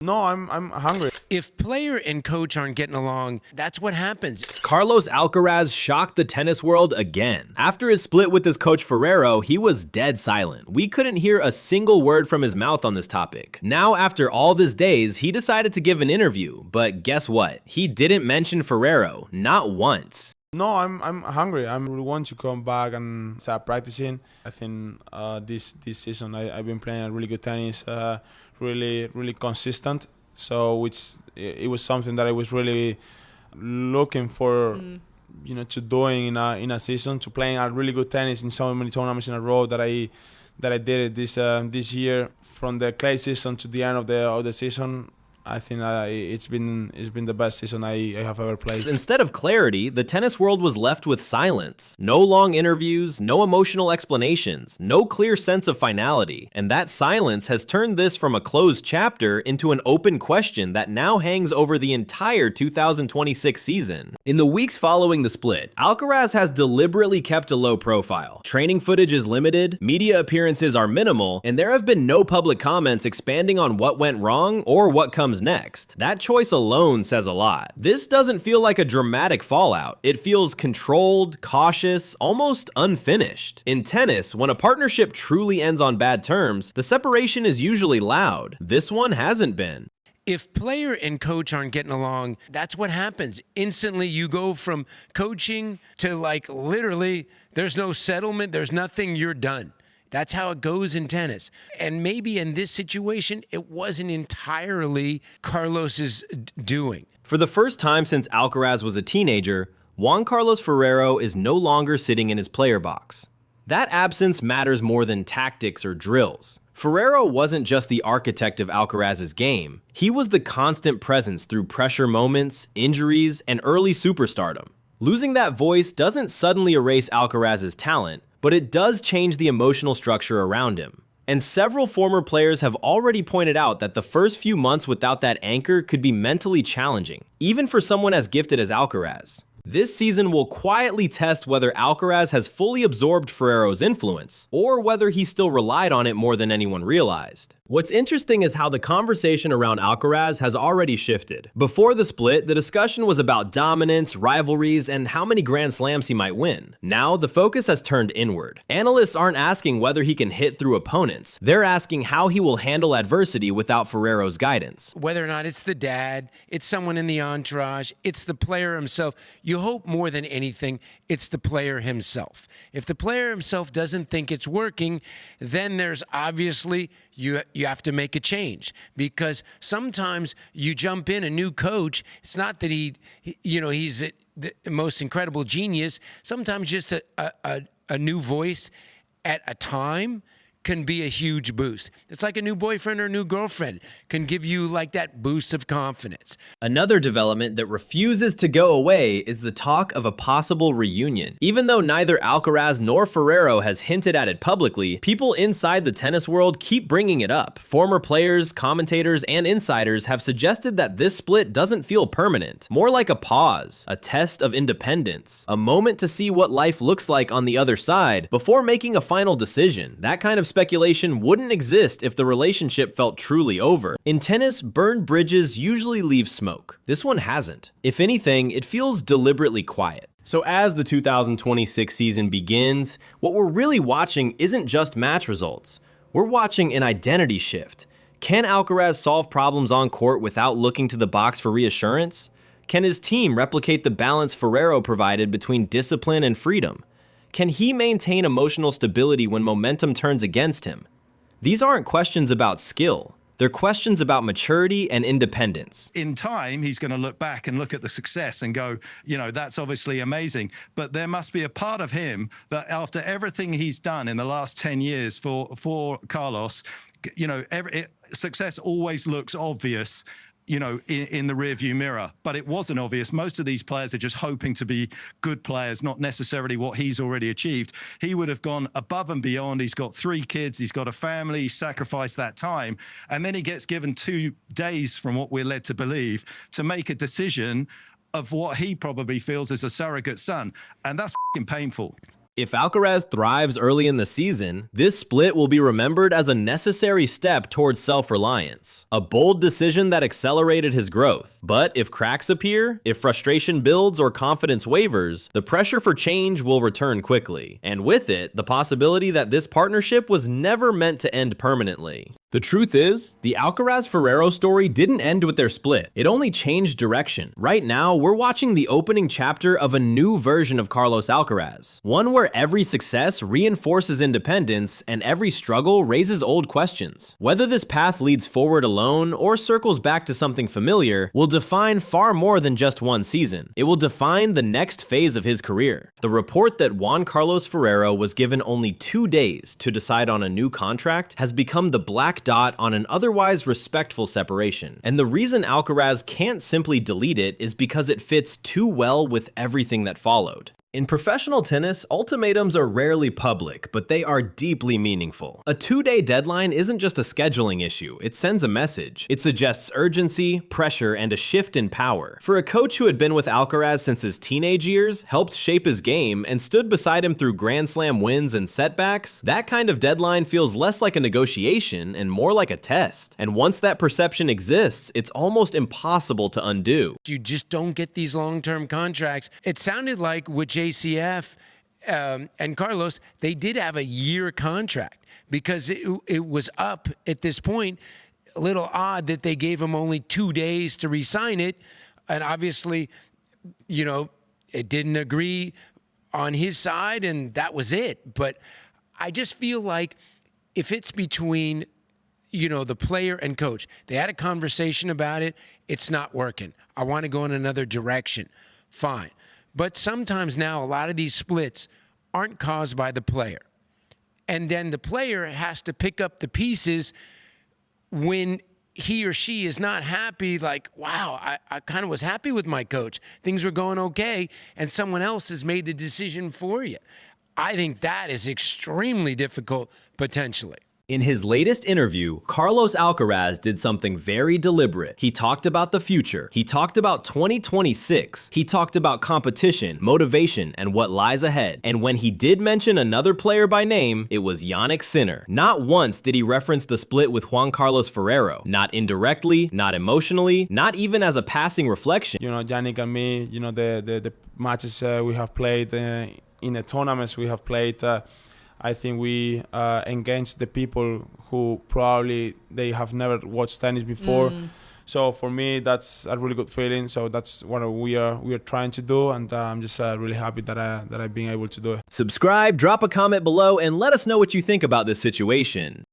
No, I'm hungry. If player and coach aren't getting along, that's what happens. Carlos Alcaraz shocked the tennis world again. After his split with his coach Ferrero, he was dead silent. We couldn't hear a single word from his mouth on this topic. Now, after all these days, he decided to give an interview, but guess what? He didn't mention Ferrero, not once. No, I'm hungry. I really want to come back and start practicing. I think this season I've been playing a really good tennis, really consistent. So it was something that I was really looking for, to doing in a season, to playing a really good tennis in so many tournaments in a row that I did it this year, from the clay season to the end of the season. I think it's been the best season I have ever played. Instead of clarity, the tennis world was left with silence. No long interviews, no emotional explanations, no clear sense of finality. And that silence has turned this from a closed chapter into an open question that now hangs over the entire 2026 season. In the weeks following the split, Alcaraz has deliberately kept a low profile. Training footage is limited, media appearances are minimal, and there have been no public comments expanding on what went wrong or what comes next. That choice alone says a lot. This doesn't feel like a dramatic fallout. It feels controlled, cautious, almost unfinished. In tennis, when a partnership truly ends on bad terms, the separation is usually loud. This one hasn't been. If player and coach aren't getting along, that's what happens. Instantly, you go from coaching to literally, there's no settlement, there's nothing, you're done. That's how it goes in tennis. And maybe in this situation, it wasn't entirely Carlos's doing. For the first time since Alcaraz was a teenager, Juan Carlos Ferrero is no longer sitting in his player box. That absence matters more than tactics or drills. Ferrero wasn't just the architect of Alcaraz's game. He was the constant presence through pressure moments, injuries, and early superstardom. Losing that voice doesn't suddenly erase Alcaraz's talent, but it does change the emotional structure around him. And several former players have already pointed out that the first few months without that anchor could be mentally challenging, even for someone as gifted as Alcaraz. This season will quietly test whether Alcaraz has fully absorbed Ferrero's influence, or whether he still relied on it more than anyone realized. What's interesting is how the conversation around Alcaraz has already shifted. Before the split, the discussion was about dominance, rivalries, and how many Grand Slams he might win. Now, the focus has turned inward. Analysts aren't asking whether he can hit through opponents. They're asking how he will handle adversity without Ferrero's guidance. Whether or not it's the dad, it's someone in the entourage, it's the player himself. You hope more than anything, it's the player himself. If the player himself doesn't think it's working, then there's obviously, you have to make a change, because sometimes you jump in a new coach. It's not that he's the most incredible genius. Sometimes just a new voice at a time can be a huge boost. It's like a new boyfriend or a new girlfriend can give you that boost of confidence. Another development that refuses to go away is the talk of a possible reunion. Even though neither Alcaraz nor Ferrero has hinted at it publicly, people inside the tennis world keep bringing it up. Former players, commentators, and insiders have suggested that this split doesn't feel permanent, more like a pause, a test of independence, a moment to see what life looks like on the other side before making a final decision. That kind of speculation wouldn't exist if the relationship felt truly over. In tennis, burned bridges usually leave smoke. This one hasn't. If anything, it feels deliberately quiet. So as the 2026 season begins, what we're really watching isn't just match results. We're watching an identity shift. Can Alcaraz solve problems on court without looking to the box for reassurance? Can his team replicate the balance Ferrero provided between discipline and freedom? Can he maintain emotional stability when momentum turns against him? These aren't questions about skill. They're questions about maturity and independence. In time, he's going to look back and look at the success and go, that's obviously amazing. But there must be a part of him that after everything he's done in the last 10 years for Carlos, success always looks obvious in the rearview mirror, but it wasn't obvious. Most of these players are just hoping to be good players, not necessarily what he's already achieved. He would have gone above and beyond. He's got 3 kids, he's got a family, he sacrificed that time, and then he gets given 2 days, from what we're led to believe, to make a decision of what he probably feels is a surrogate son, and that's fucking painful. If Alcaraz thrives early in the season, this split will be remembered as a necessary step towards self-reliance, a bold decision that accelerated his growth. But if cracks appear, if frustration builds or confidence wavers, the pressure for change will return quickly, and with it, the possibility that this partnership was never meant to end permanently. The truth is, the Alcaraz-Ferrero story didn't end with their split. It only changed direction. Right now, we're watching the opening chapter of a new version of Carlos Alcaraz. One where every success reinforces independence and every struggle raises old questions. Whether this path leads forward alone or circles back to something familiar will define far more than just one season. It will define the next phase of his career. The report that Juan Carlos Ferrero was given only 2 days to decide on a new contract has become the black dot on an otherwise respectful separation. And the reason Alcaraz can't simply delete it is because it fits too well with everything that followed. In professional tennis, ultimatums are rarely public, but they are deeply meaningful. A 2-day deadline isn't just a scheduling issue, it sends a message. It suggests urgency, pressure, and a shift in power. For a coach who had been with Alcaraz since his teenage years, helped shape his game, and stood beside him through Grand Slam wins and setbacks, that kind of deadline feels less like a negotiation and more like a test. And once that perception exists, it's almost impossible to undo. You just don't get these long-term contracts. It sounded like with JCF and Carlos, they did have a year contract because it was up at this point. A little odd that they gave him only 2 days to re-sign it. And obviously, you know, it didn't agree on his side and that was it. But I just feel like if it's between, you know, the player and coach, they had a conversation about it. It's not working. I want to go in another direction. Fine. But sometimes now a lot of these splits aren't caused by the player. And then the player has to pick up the pieces when he or she is not happy, like, wow, I kind of was happy with my coach. Things were going okay, and someone else has made the decision for you. I think that is extremely difficult potentially. In his latest interview, Carlos Alcaraz did something very deliberate. He talked about the future. He talked about 2026. He talked about competition, motivation, and what lies ahead. And when he did mention another player by name, it was Jannik Sinner. Not once did he reference the split with Juan Carlos Ferrero. Not indirectly, not emotionally, not even as a passing reflection. You know, Jannik and me, you know, the matches we have played, in the tournaments we have played, I think we engage the people who probably they have never watched tennis before. So for me, that's a really good feeling. So that's what we are trying to do, and I'm just really happy that I've been able to do it. Subscribe, drop a comment below, and let us know what you think about this situation.